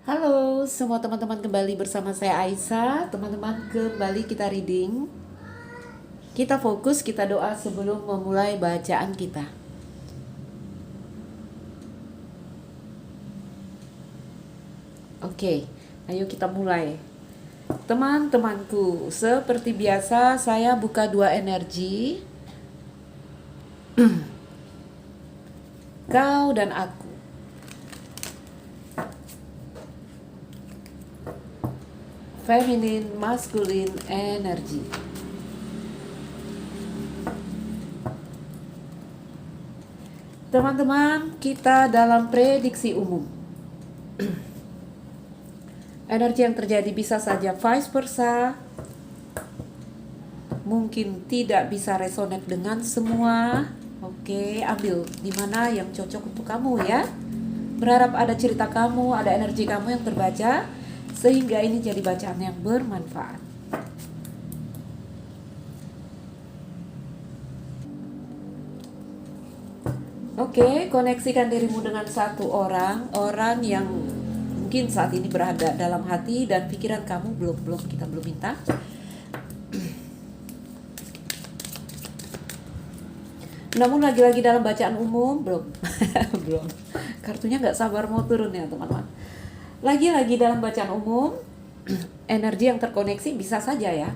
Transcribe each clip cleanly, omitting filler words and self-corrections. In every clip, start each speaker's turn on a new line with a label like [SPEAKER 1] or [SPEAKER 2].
[SPEAKER 1] Halo semua teman-teman, kembali bersama saya Aisyah. Teman-teman, kembali kita reading. Kita fokus, kita doa sebelum memulai bacaan kita. Oke, ayo kita mulai. Teman-temanku, seperti biasa saya buka dua energi. Kau dan aku. Feminine, masculine energy. Teman-teman, kita dalam prediksi umum. Energi yang terjadi bisa saja vice versa, mungkin tidak bisa resonate dengan semua. Oke, ambil di mana yang cocok untuk kamu ya. Berharap ada cerita kamu, ada energi kamu yang terbaca, sehingga ini jadi bacaan yang bermanfaat. Oke, koneksikan dirimu dengan satu orang yang mungkin saat ini berada dalam hati dan pikiran kamu. Kita belum minta. Namun lagi-lagi dalam bacaan umum belum. Belum. Kartunya nggak sabar mau turun ya teman-teman. Lagi-lagi dalam bacaan umum, energi yang terkoneksi bisa saja ya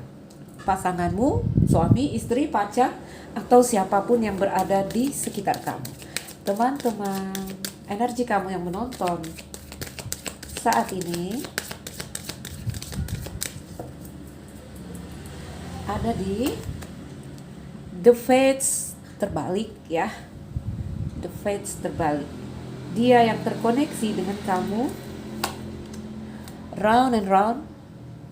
[SPEAKER 1] pasanganmu, suami, istri, pacar, atau siapapun yang berada di sekitar kamu. Teman-teman, energi kamu yang menonton saat ini ada di The Fates terbalik ya. The Fates terbalik. Dia yang terkoneksi dengan kamu, round and round,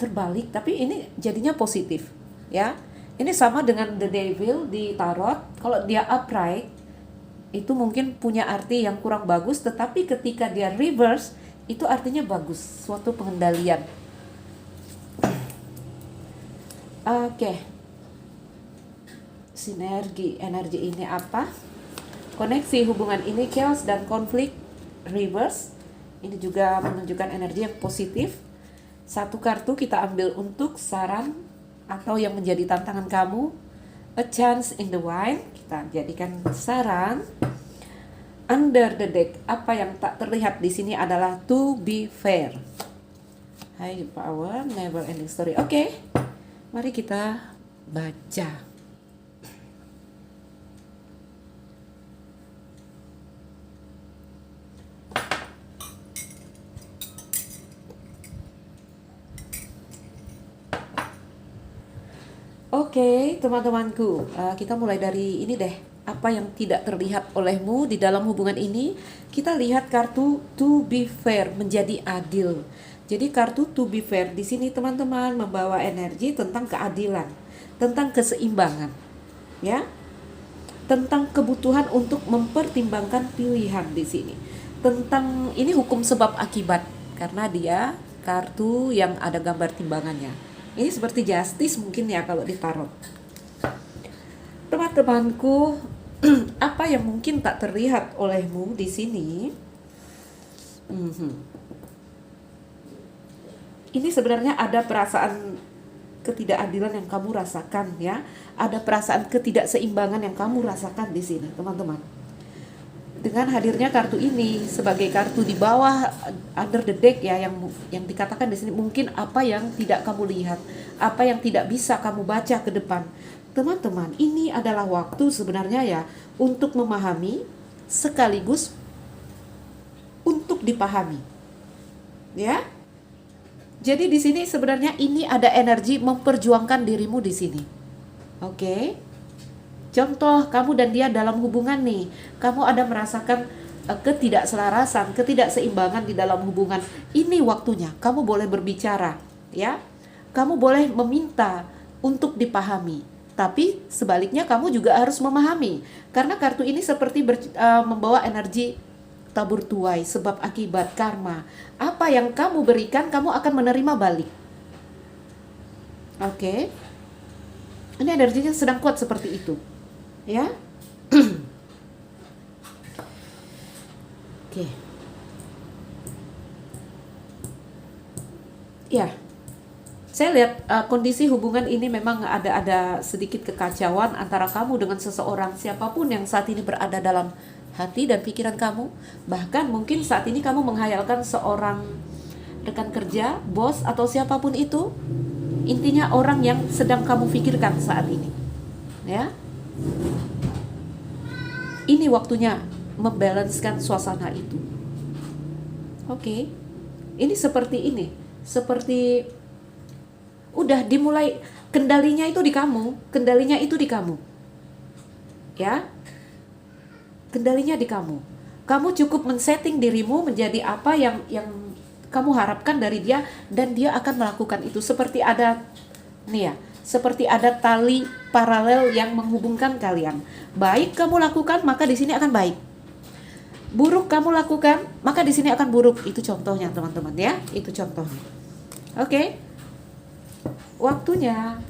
[SPEAKER 1] terbalik, tapi ini jadinya positif ya. Ini sama dengan The Devil di tarot. Kalau dia upright itu mungkin punya arti yang kurang bagus, tetapi ketika dia reverse itu artinya bagus, suatu pengendalian. Oke. Sinergi energi ini apa? Koneksi hubungan ini chaos dan konflik reverse. Ini juga menunjukkan energi yang positif. Satu kartu kita ambil untuk saran atau yang menjadi tantangan kamu. A chance in the wind, kita jadikan saran. Under the deck, apa yang tak terlihat di sini adalah to be fair. High power, never ending story. Oke, mari kita baca. Oke, teman-temanku, kita mulai dari ini deh. Apa yang tidak terlihat olehmu di dalam hubungan ini? Kita lihat kartu to be fair, menjadi adil. Jadi kartu to be fair di sini teman-teman membawa energi tentang keadilan, tentang keseimbangan, ya, tentang kebutuhan untuk mempertimbangkan pilihan di sini. Tentang ini hukum sebab akibat karena dia kartu yang ada gambar timbangannya. Ini seperti justice mungkin ya kalau ditarot. Teman-temanku, apa yang mungkin tak terlihat olehmu di sini? Ini sebenarnya ada perasaan ketidakadilan yang kamu rasakan ya. Ada perasaan ketidakseimbangan yang kamu rasakan di sini, teman-teman. Dengan hadirnya kartu ini sebagai kartu di bawah under the deck ya, yang dikatakan di sini mungkin apa yang tidak kamu lihat, apa yang tidak bisa kamu baca ke depan. Teman-teman, ini adalah waktu sebenarnya ya untuk memahami sekaligus untuk dipahami. Ya. Jadi di sini sebenarnya ini ada energi memperjuangkan dirimu di sini. Oke. Contoh, kamu dan dia dalam hubungan nih, kamu ada merasakan ketidakselarasan, ketidakseimbangan di dalam hubungan. Ini waktunya, kamu boleh berbicara, ya. Kamu boleh meminta untuk dipahami. Tapi sebaliknya kamu juga harus memahami. Karena kartu ini seperti membawa energi tabur tuai, sebab akibat karma. Apa yang kamu berikan, kamu akan menerima balik. Oke. Ini energinya sedang kuat seperti itu. Ya. Oke. Ya, saya lihat kondisi hubungan ini memang ada sedikit kekacauan antara kamu dengan seseorang, siapapun yang saat ini berada dalam hati dan pikiran kamu. Bahkan mungkin saat ini kamu menghayalkan seorang rekan kerja, bos, atau siapapun itu. Intinya orang yang sedang kamu pikirkan saat ini. Ya, ini waktunya membalancekan suasana itu. Oke. Ini seperti ini. Seperti udah dimulai, kendalinya itu di kamu, kendalinya itu di kamu. Ya. Kendalinya di kamu. Kamu cukup men-setting dirimu menjadi apa yang kamu harapkan dari dia, dan dia akan melakukan itu. Seperti ada nih ya, seperti ada tali paralel yang menghubungkan kalian. Baik kamu lakukan, maka di sini akan baik. Buruk kamu lakukan, maka di sini akan buruk. Itu contohnya, teman-teman ya. Itu contohnya. Oke. Waktunya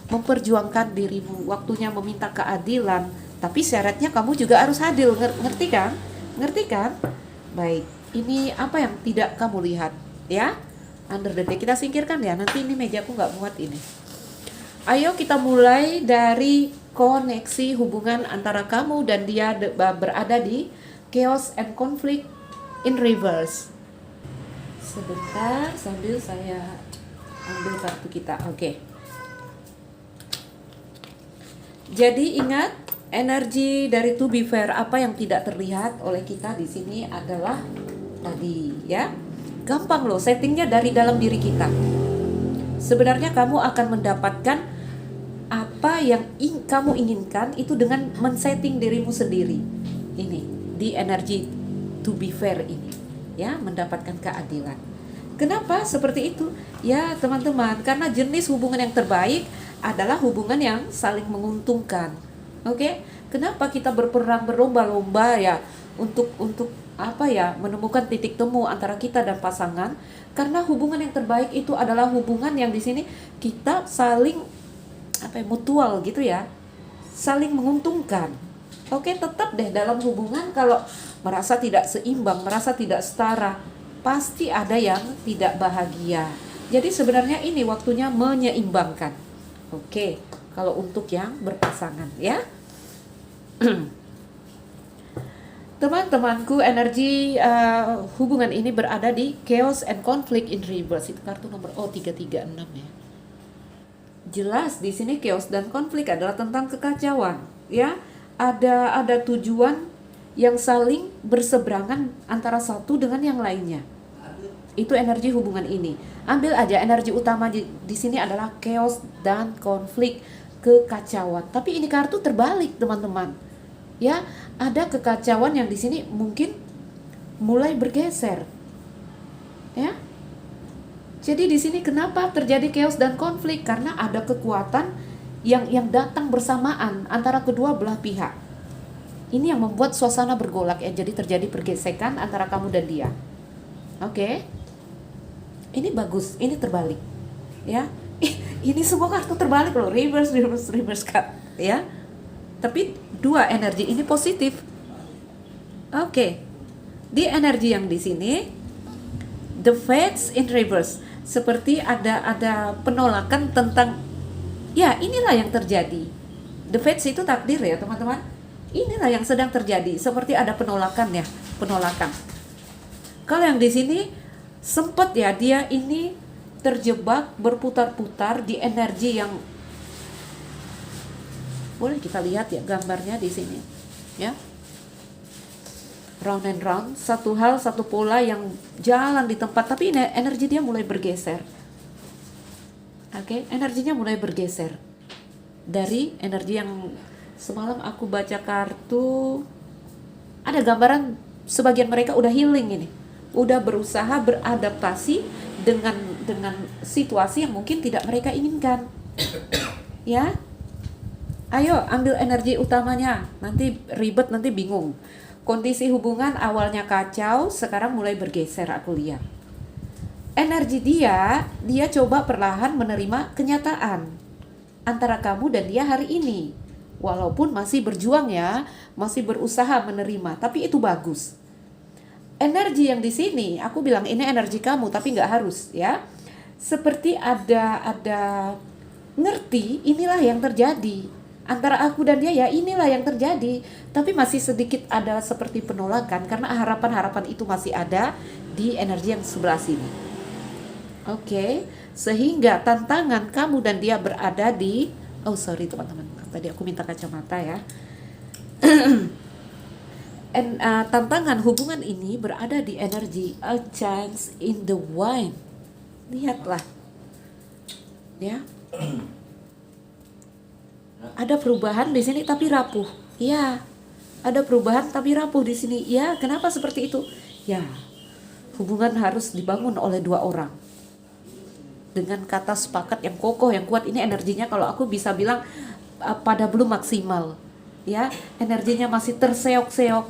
[SPEAKER 1] memperjuangkan dirimu, waktunya meminta keadilan, tapi syaratnya kamu juga harus adil. Ngerti kan? Ngerti kan? Baik. Ini apa yang tidak kamu lihat, ya? Under the day kita singkirkan ya. Nanti ini mejaku nggak muat ini. Ayo kita mulai dari koneksi hubungan antara kamu dan dia berada di chaos and conflict in reverse. Sebentar sambil saya ambil kartu kita. Oke. Jadi ingat, energi dari to be fair, apa yang tidak terlihat oleh kita di sini adalah tadi ya. Gampang loh, settingnya dari dalam diri kita. Sebenarnya kamu akan mendapatkan apa yang kamu inginkan itu dengan men-setting dirimu sendiri. Ini di energi to be fair ini, ya, mendapatkan keadilan. Kenapa seperti itu? Ya teman-teman, karena jenis hubungan yang terbaik adalah hubungan yang saling menguntungkan. Oke? Kenapa kita berperang berlomba-lomba ya untuk apa ya, menemukan titik temu antara kita dan pasangan? Karena hubungan yang terbaik itu adalah hubungan yang di sini kita saling mutual gitu ya, saling menguntungkan. Oke, tetap deh dalam hubungan kalau merasa tidak seimbang, merasa tidak setara, pasti ada yang tidak bahagia. Jadi sebenarnya ini waktunya menyeimbangkan. Oke, kalau untuk yang berpasangan ya. Teman-temanku, energi hubungan ini berada di chaos and conflict in reverse. Itu kartu nomor 336 ya. Jelas di sini chaos dan konflik adalah tentang kekacauan, ya. Ada tujuan yang saling berseberangan antara satu dengan yang lainnya. Itu energi hubungan ini. Ambil aja energi utama di sini adalah chaos dan konflik, kekacauan. Tapi ini kartu terbalik, teman-teman. Ya, ada kekacauan yang di sini mungkin mulai bergeser. Ya. Jadi di sini kenapa terjadi chaos dan konflik? Karena ada kekuatan yang datang bersamaan antara kedua belah pihak. Ini yang membuat suasana bergolak ya. Jadi terjadi pergesekan antara kamu dan dia. Oke. Ini bagus, ini terbalik. Ya. Ini semua kartu terbalik loh, reverse card, ya. Tapi dua energi ini positif. Oke. Di energi yang di sini the fates in reverse, seperti ada penolakan tentang, ya inilah yang terjadi. The fates itu takdir ya teman-teman. Inilah yang sedang terjadi, seperti ada penolakan ya, penolakan. Kalau yang di sini sempat ya, dia ini terjebak berputar-putar di energi yang, boleh kita lihat ya gambarnya di sini ya. Round and round, satu hal, satu pola yang jalan di tempat, tapi energi dia mulai bergeser. Oke, energinya mulai bergeser dari energi yang semalam aku baca kartu. Ada gambaran sebagian mereka udah healing ini, udah berusaha beradaptasi dengan situasi yang mungkin tidak mereka inginkan. Ya, ayo ambil energi utamanya, nanti ribet, nanti bingung. Kondisi hubungan awalnya kacau, sekarang mulai bergeser aku lihat. Energi dia coba perlahan menerima kenyataan antara kamu dan dia hari ini. Walaupun masih berjuang ya, masih berusaha menerima, tapi itu bagus. Energi yang di sini, aku bilang ini energi kamu, tapi nggak harus ya. seperti ada ngerti inilah yang terjadi antara aku dan dia, ya inilah yang terjadi, tapi masih sedikit ada seperti penolakan karena harapan-harapan itu masih ada di energi yang sebelah sini. Oke, sehingga tantangan kamu dan dia berada di, oh sorry teman-teman, tadi aku minta kacamata ya. Tantangan hubungan ini berada di energi a chance in the wine. Lihatlah, ya. Ada perubahan di sini tapi rapuh. Ya, ada perubahan tapi rapuh di sini. Ya, kenapa seperti itu? Ya, hubungan harus dibangun oleh dua orang dengan kata sepakat yang kokoh, yang kuat. Ini energinya kalau aku bisa bilang pada belum maksimal, ya, energinya masih terseok-seok,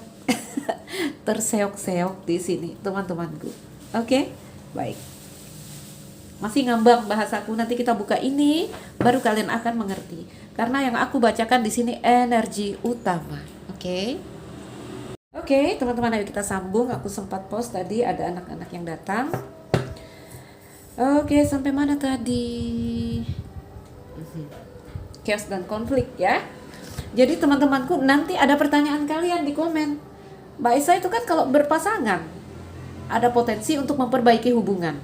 [SPEAKER 1] terseok-seok di sini, teman-temanku. Oke, baik. Masih ngambang bahasaku, nanti kita buka ini, baru kalian akan mengerti. Karena yang aku bacakan di sini energi utama, oke? Oke, teman-teman, ayo kita sambung. Aku sempat post tadi ada anak-anak yang datang. Oke, sampai mana tadi? Chaos dan konflik ya. Jadi teman-temanku, nanti ada pertanyaan kalian di komen. Mbak Isa itu kan kalau berpasangan ada potensi untuk memperbaiki hubungan.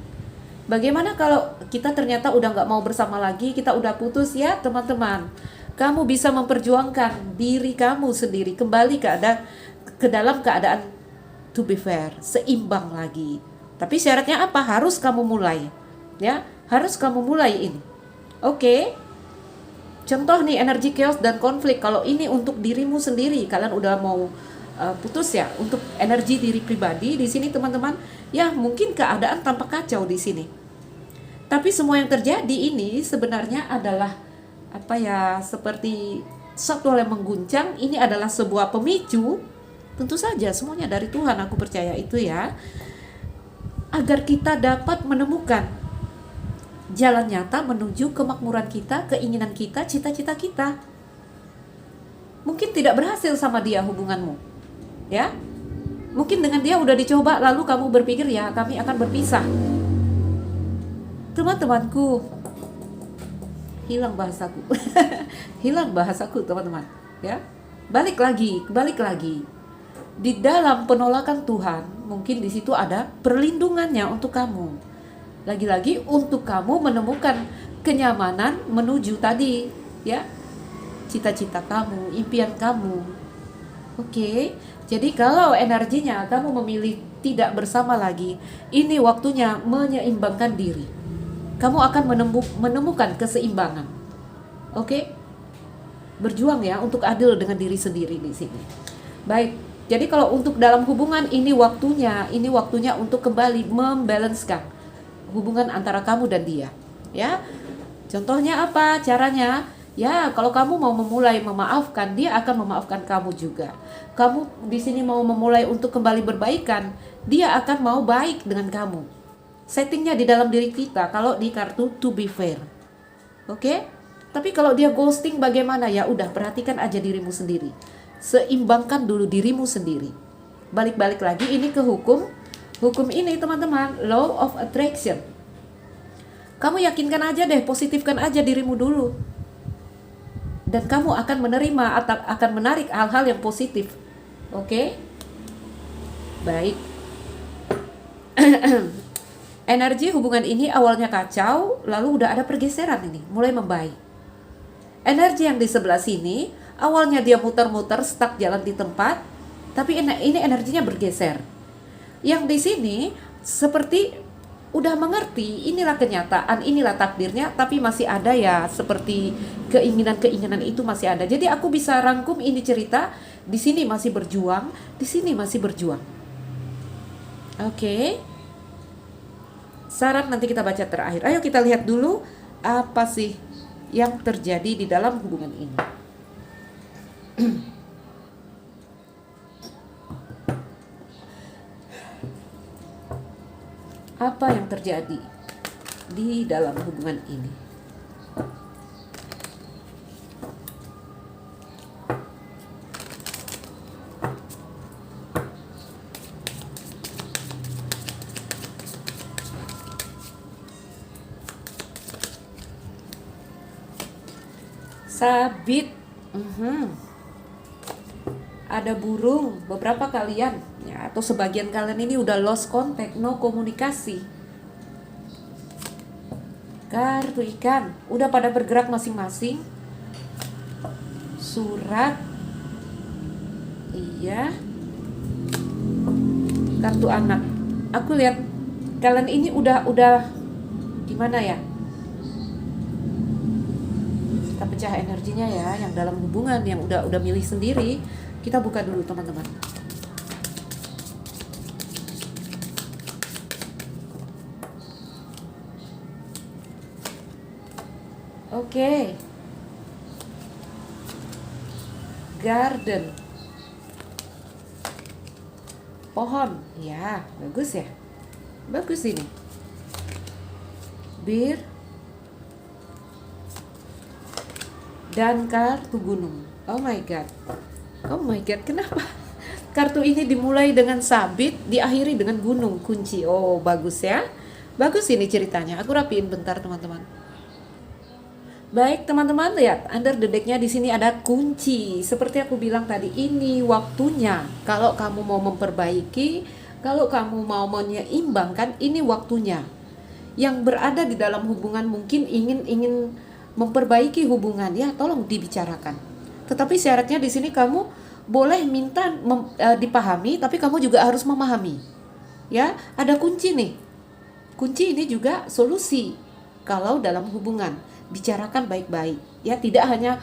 [SPEAKER 1] Bagaimana kalau kita ternyata udah nggak mau bersama lagi, kita udah putus ya teman-teman. Kamu bisa memperjuangkan diri kamu sendiri kembali ke dalam keadaan to be fair, seimbang lagi. Tapi syaratnya apa? Harus kamu mulai. Ya, harus kamu mulai ini. Oke. Contoh nih energi chaos dan konflik. Kalau ini untuk dirimu sendiri, kalian udah mau putus ya, untuk energi diri pribadi di sini teman-teman, ya mungkin keadaan tampak kacau di sini. Tapi semua yang terjadi ini sebenarnya adalah apa ya, seperti satu hal yang mengguncang. Ini adalah sebuah pemicu. Tentu saja semuanya dari Tuhan, aku percaya itu ya. Agar kita dapat menemukan jalan nyata menuju kemakmuran kita, keinginan kita, cita-cita kita. Mungkin tidak berhasil sama dia hubunganmu, ya. Mungkin dengan dia udah dicoba, lalu kamu berpikir ya kami akan berpisah. Teman-temanku, hilang bahasaku, hilang bahasaku teman-teman, ya. Balik lagi. Di dalam penolakan Tuhan, mungkin di situ ada perlindungannya untuk kamu. Lagi-lagi untuk kamu menemukan kenyamanan menuju tadi, ya, cita-cita kamu, impian kamu. Oke, jadi kalau energinya kamu memilih tidak bersama lagi, ini waktunya menyeimbangkan diri. Kamu akan menemukan keseimbangan. Oke, berjuang ya untuk adil dengan diri sendiri di sini. Baik, jadi kalau untuk dalam hubungan ini waktunya untuk kembali membalancekan hubungan antara kamu dan dia, ya. Contohnya apa? Caranya? Ya, kalau kamu mau memulai memaafkan, dia akan memaafkan kamu juga. Kamu di sini mau memulai untuk kembali berbaikan, dia akan mau baik dengan kamu. Settingnya di dalam diri kita kalau di kartu to be fair. Oke? Tapi kalau dia ghosting bagaimana? Ya udah, perhatikan aja dirimu sendiri. Seimbangkan dulu dirimu sendiri. Balik-balik lagi ini ke hukum. Hukum ini teman-teman, law of attraction. Kamu yakinkan aja deh, positifkan aja dirimu dulu. Dan kamu akan menerima atau akan menarik hal-hal yang positif. Oke? Baik. Energi hubungan ini awalnya kacau, lalu udah ada pergeseran ini, mulai membaik. Energi yang di sebelah sini, awalnya dia muter-muter, stuck jalan di tempat, tapi ini energinya bergeser. Yang di sini seperti udah mengerti, inilah kenyataan, inilah takdirnya, tapi masih ada ya seperti keinginan-keinginan itu masih ada. Jadi aku bisa rangkum ini cerita, di sini masih berjuang, di sini masih berjuang. Oke. Saran nanti kita baca terakhir. Ayo kita lihat dulu apa sih yang terjadi di dalam hubungan ini. Apa yang terjadi di dalam hubungan ini? sabit. Ada burung. Beberapa kalian ya, atau sebagian kalian ini udah lost contact, no komunikasi. Kartu ikan udah pada bergerak masing-masing. Surat. Iya. Kartu anak. Aku lihat kalian ini udah gimana ya? Kita pecah energinya ya, yang dalam hubungan yang udah milih sendiri. Kita buka dulu teman-teman. Oke. Garden. Pohon. Ya, bagus ya. Bagus ini. Bir. Dan kartu gunung. Oh my god. Oh my god, kenapa? Kartu ini dimulai dengan sabit, diakhiri dengan gunung, kunci. Oh, bagus ya. Bagus ini ceritanya. Aku rapiin bentar, teman-teman. Baik, teman-teman, lihat under the deck-nya di sini ada kunci. Seperti aku bilang tadi, ini waktunya. Kalau kamu mau memperbaiki, kalau kamu mau menyeimbangkan, ini waktunya. Yang berada di dalam hubungan mungkin ingin memperbaiki hubungan, ya, tolong dibicarakan. Tetapi syaratnya di sini kamu boleh minta dipahami, tapi kamu juga harus memahami. Ya, ada kunci nih. Kunci ini juga solusi. Kalau dalam hubungan, bicarakan baik-baik. Ya, tidak hanya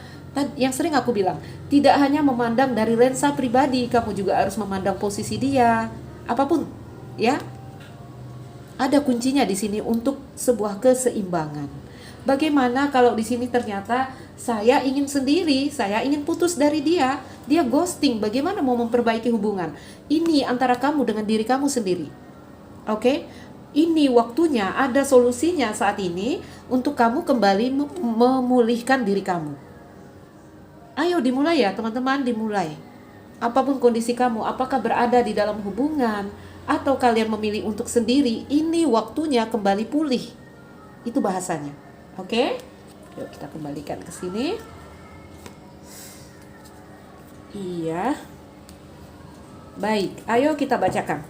[SPEAKER 1] yang sering aku bilang, tidak hanya memandang dari lensa pribadi, kamu juga harus memandang posisi dia. Apapun, ya. Ada kuncinya di sini untuk sebuah keseimbangan. Bagaimana kalau di sini ternyata saya ingin sendiri, saya ingin putus dari dia ghosting, bagaimana mau memperbaiki hubungan? Ini antara kamu dengan diri kamu sendiri. Oke? Ini waktunya, ada solusinya saat ini untuk kamu kembali memulihkan diri kamu. Ayo dimulai ya teman-teman, dimulai. Apapun kondisi kamu, apakah berada di dalam hubungan atau kalian memilih untuk sendiri, ini waktunya kembali pulih. Itu bahasanya. Oke? Yuk kita kembalikan ke sini. Iya. Baik, ayo kita bacakan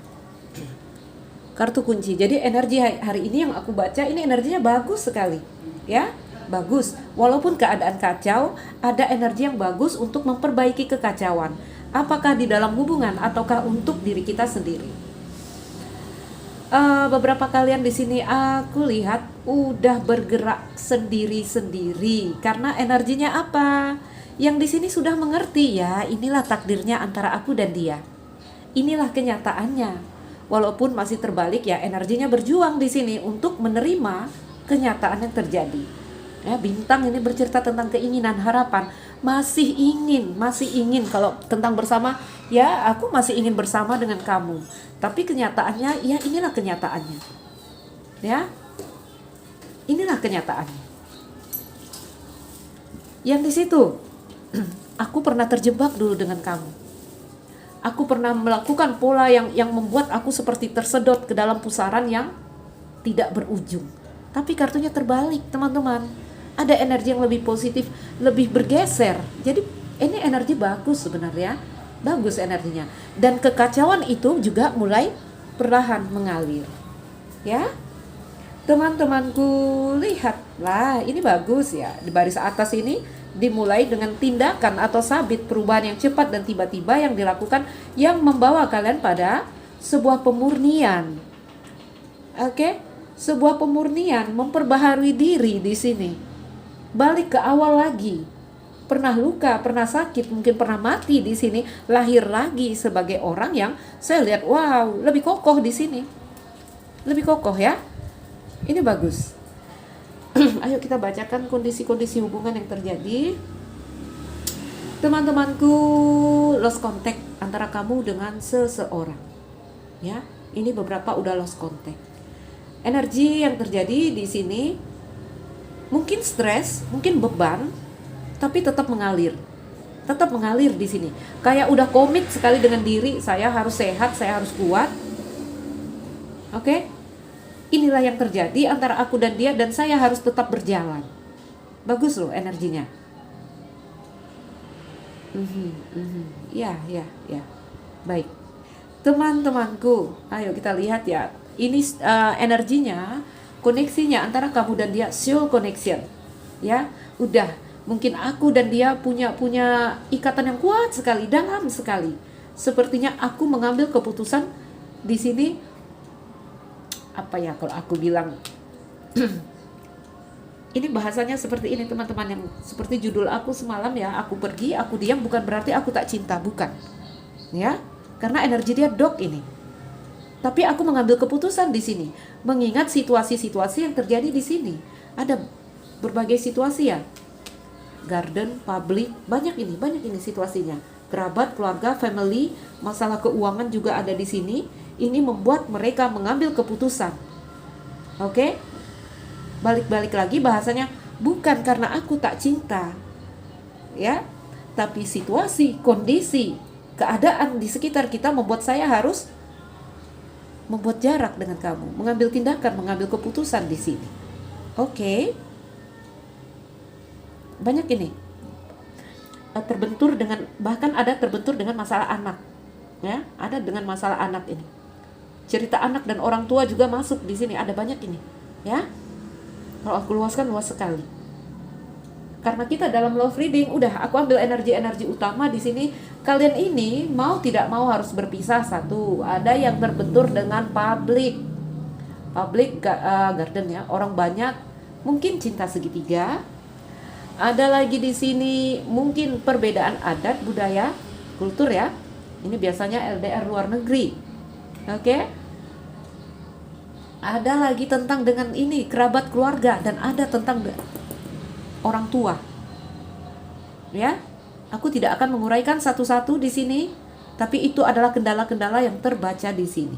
[SPEAKER 1] kartu kunci. Jadi energi hari ini yang aku baca ini energinya bagus sekali. Ya, bagus. Walaupun keadaan kacau, ada energi yang bagus untuk memperbaiki kekacauan. Apakah di dalam hubungan ataukah untuk diri kita sendiri? Beberapa kalian di sini aku lihat udah bergerak sendiri-sendiri karena energinya apa? Yang di sini sudah mengerti ya, inilah takdirnya antara aku dan dia. Inilah kenyataannya. Walaupun masih terbalik ya, energinya berjuang di sini untuk menerima kenyataan yang terjadi. Ya, bintang ini bercerita tentang keinginan, harapan, masih ingin kalau tentang bersama, ya aku masih ingin bersama dengan kamu. Tapi kenyataannya, ya inilah kenyataannya. Ya, inilah kenyataannya. Yang di situ, aku pernah terjebak dulu dengan kamu. Aku pernah melakukan pola yang membuat aku seperti tersedot ke dalam pusaran yang tidak berujung. Tapi kartunya terbalik, teman-teman. Ada energi yang lebih positif, lebih bergeser. Jadi ini energi bagus sebenarnya. Bagus energinya. Dan kekacauan itu juga mulai perlahan mengalir. Ya. Teman-temanku, lihatlah, ini bagus ya. Di baris atas ini dimulai dengan tindakan atau sabit perubahan yang cepat dan tiba-tiba yang dilakukan yang membawa kalian pada sebuah pemurnian. Oke? Sebuah pemurnian, memperbaharui diri di sini. Balik ke awal lagi. Pernah luka, pernah sakit, mungkin pernah mati di sini, lahir lagi sebagai orang yang saya lihat wow, lebih kokoh di sini. Lebih kokoh ya. Ini bagus. Ayo kita bacakan kondisi-kondisi hubungan yang terjadi. Teman-temanku, lost contact antara kamu dengan seseorang. Ya, ini beberapa udah lost contact. Energi yang terjadi di sini mungkin stres, mungkin beban, tapi tetap mengalir. Tetap mengalir di sini. Kayak udah komit sekali dengan diri, saya harus sehat, saya harus kuat. Oke? Inilah yang terjadi antara aku dan dia dan saya harus tetap berjalan. Bagus loh energinya. Mhm, mhm. Ya, ya, ya. Baik. Teman-temanku, ayo kita lihat ya. Ini energinya, koneksinya antara kamu dan dia, soul connection. Ya, udah. Mungkin aku dan dia punya ikatan yang kuat sekali, dalam sekali. Sepertinya aku mengambil keputusan di sini, apa ya kalau aku bilang, ini bahasanya seperti ini teman-teman, yang seperti judul aku semalam ya, aku pergi, aku diam, bukan berarti aku tak cinta, bukan. Ya, karena energi dia dog ini. Tapi aku mengambil keputusan di sini, mengingat situasi-situasi yang terjadi di sini. Ada berbagai situasi ya, garden, public, banyak ini situasinya. Kerabat, keluarga, family, masalah keuangan juga ada di sini. Ini membuat mereka mengambil keputusan. Oke? Balik-balik lagi bahasanya, bukan karena aku tak cinta. Ya, tapi situasi, kondisi, keadaan di sekitar kita membuat saya harus membuat jarak dengan kamu, mengambil tindakan, mengambil keputusan di sini. Oke. Banyak ini. Terbentur dengan, bahkan ada terbentur dengan masalah anak. Ya, ada dengan masalah anak ini. Cerita anak dan orang tua juga masuk di sini, ada banyak ini. Ya. Kalau aku luaskan, luas sekali. Karena kita dalam love reading, udah aku ambil energi-energi utama di sini. Kalian ini mau tidak mau harus berpisah satu. Ada yang terbentur dengan public garden ya, orang banyak, mungkin cinta segitiga. Ada lagi di sini mungkin perbedaan adat, budaya, kultur ya. Ini biasanya LDR luar negeri. Oke? Ada lagi tentang dengan ini kerabat keluarga, dan ada tentang orang tua. Ya. Aku tidak akan menguraikan satu-satu di sini, tapi itu adalah kendala-kendala yang terbaca di sini.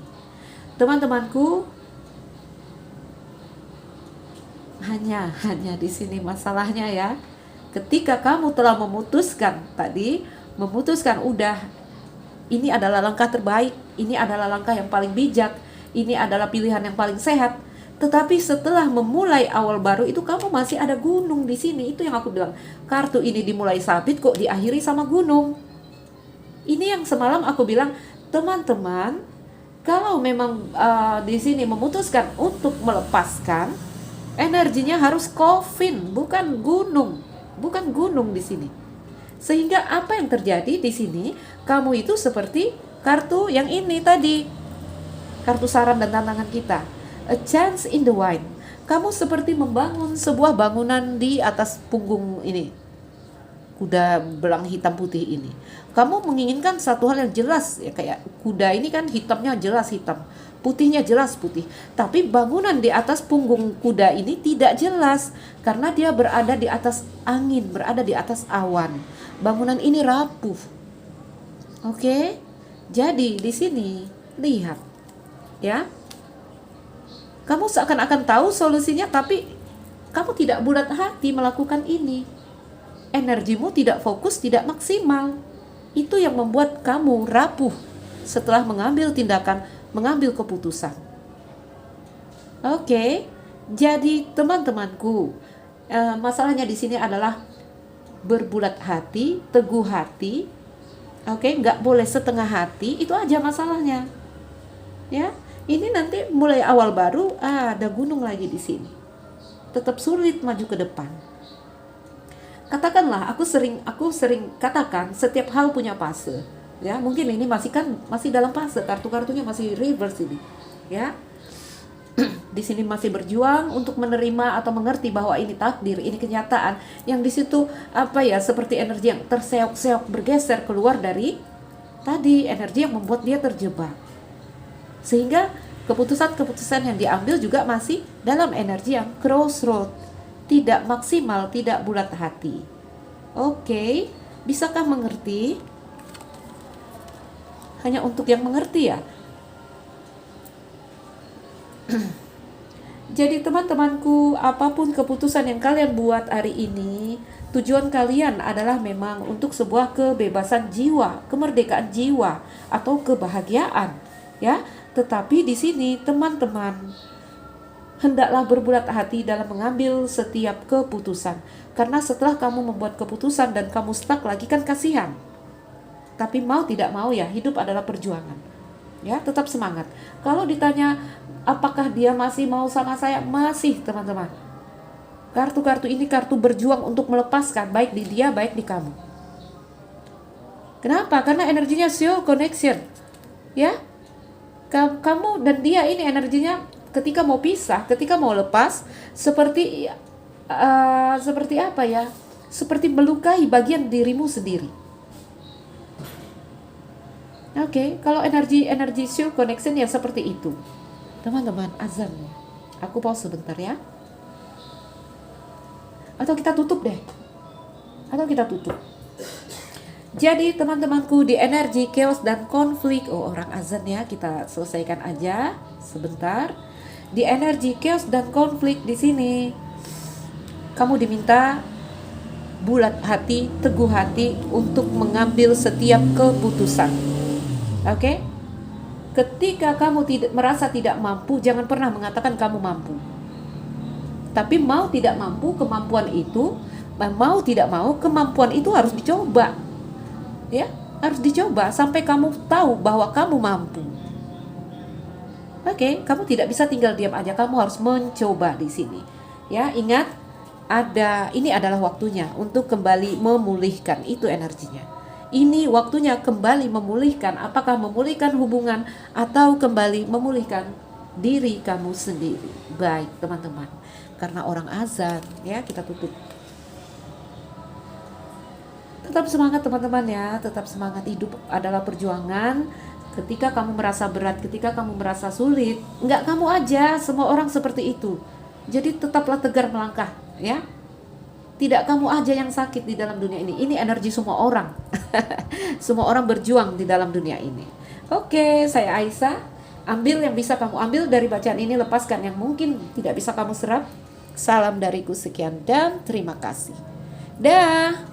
[SPEAKER 1] Teman-temanku, hanya di sini masalahnya ya. Ketika kamu telah memutuskan udah, ini adalah langkah terbaik, ini adalah langkah yang paling bijak, ini adalah pilihan yang paling sehat. Tetapi setelah memulai awal baru itu, kamu masih ada gunung di sini. Itu yang aku bilang, kartu ini dimulai sabit kok diakhiri sama gunung. Ini yang semalam aku bilang, teman-teman, kalau memang di sini memutuskan untuk melepaskan, energinya harus coffin, bukan gunung di sini. Sehingga apa yang terjadi di sini, kamu itu seperti kartu yang ini tadi, kartu saran dan tantangan kita, a chance in the wind. Kamu seperti membangun sebuah bangunan di atas punggung ini, kuda belang hitam putih ini. Kamu menginginkan satu hal yang jelas ya, kayak kuda ini kan hitamnya jelas hitam, putihnya jelas putih. Tapi bangunan di atas punggung kuda ini tidak jelas karena dia berada di atas angin, berada di atas awan. Bangunan ini rapuh. Oke? Jadi di sini lihat ya. Kamu seakan-akan tahu solusinya, tapi kamu tidak bulat hati melakukan ini. Energimu tidak fokus, tidak maksimal. Itu yang membuat kamu rapuh setelah mengambil tindakan, mengambil keputusan. Oke, jadi teman-temanku, masalahnya di sini adalah berbulat hati, teguh hati. Oke, nggak boleh setengah hati. Itu aja masalahnya. Ya, ini nanti mulai awal baru ada gunung lagi di sini. Tetap sulit maju ke depan. Katakanlah, aku sering katakan setiap hal punya fase. Ya, mungkin ini masih dalam fase, kartu-kartunya masih reverse ini. Ya. Di sini masih berjuang untuk menerima atau mengerti bahwa ini takdir, ini kenyataan. Yang di situ seperti energi yang terseok-seok bergeser keluar dari tadi, energi yang membuat dia terjebak. Sehingga keputusan-keputusan yang diambil juga masih dalam energi yang crossroad, tidak maksimal, tidak bulat hati. Oke, bisakah mengerti? Hanya untuk yang mengerti ya. Jadi teman-temanku, apapun keputusan yang kalian buat hari ini, tujuan kalian adalah memang untuk sebuah kebebasan jiwa, kemerdekaan jiwa, atau kebahagiaan, ya. Tetapi di sini teman-teman hendaklah berbulat hati dalam mengambil setiap keputusan. Karena setelah kamu membuat keputusan dan kamu stuck lagi kan kasihan. Tapi mau tidak mau ya, hidup adalah perjuangan. Ya, tetap semangat. Kalau ditanya apakah dia masih mau sama saya? Masih, teman-teman. Kartu-kartu ini kartu berjuang untuk melepaskan, baik di dia, baik di kamu. Kenapa? Karena energinya soul connection. Ya, kamu dan dia ini energinya ketika mau pisah, ketika mau lepas, seperti apa ya? Seperti melukai bagian dirimu sendiri. Oke, kalau energi soul connection ya seperti itu. Teman-teman, azan. Aku pause sebentar ya. Atau kita tutup deh. Jadi teman-temanku, di energi chaos dan konflik, orang azan ya, kita selesaikan aja sebentar. Di energi chaos dan konflik di sini, kamu diminta bulat hati, teguh hati untuk mengambil setiap keputusan. Oke? Ketika kamu merasa tidak mampu, jangan pernah mengatakan kamu mampu. Tapi mau tidak mampu, kemampuan itu harus dicoba. Ya, harus dicoba sampai kamu tahu bahwa kamu mampu. Oke, kamu tidak bisa tinggal diam aja, kamu harus mencoba di sini. Ya, ingat, ini adalah waktunya untuk kembali memulihkan itu energinya. Ini waktunya kembali memulihkan, apakah memulihkan hubungan atau kembali memulihkan diri kamu sendiri. Baik, teman-teman. Karena orang azan, ya, kita tutup. Tetap semangat teman-teman ya, tetap semangat, hidup adalah perjuangan. Ketika kamu merasa berat, ketika kamu merasa sulit, enggak kamu aja, semua orang seperti itu. Jadi tetaplah tegar melangkah ya. Tidak kamu aja yang sakit di dalam dunia ini. Ini energi semua orang. Semua orang berjuang di dalam dunia ini. Oke, saya Aisyah. Ambil yang bisa kamu ambil dari bacaan ini, lepaskan yang mungkin tidak bisa kamu serap. Salam dariku, sekian dan terima kasih. Dah.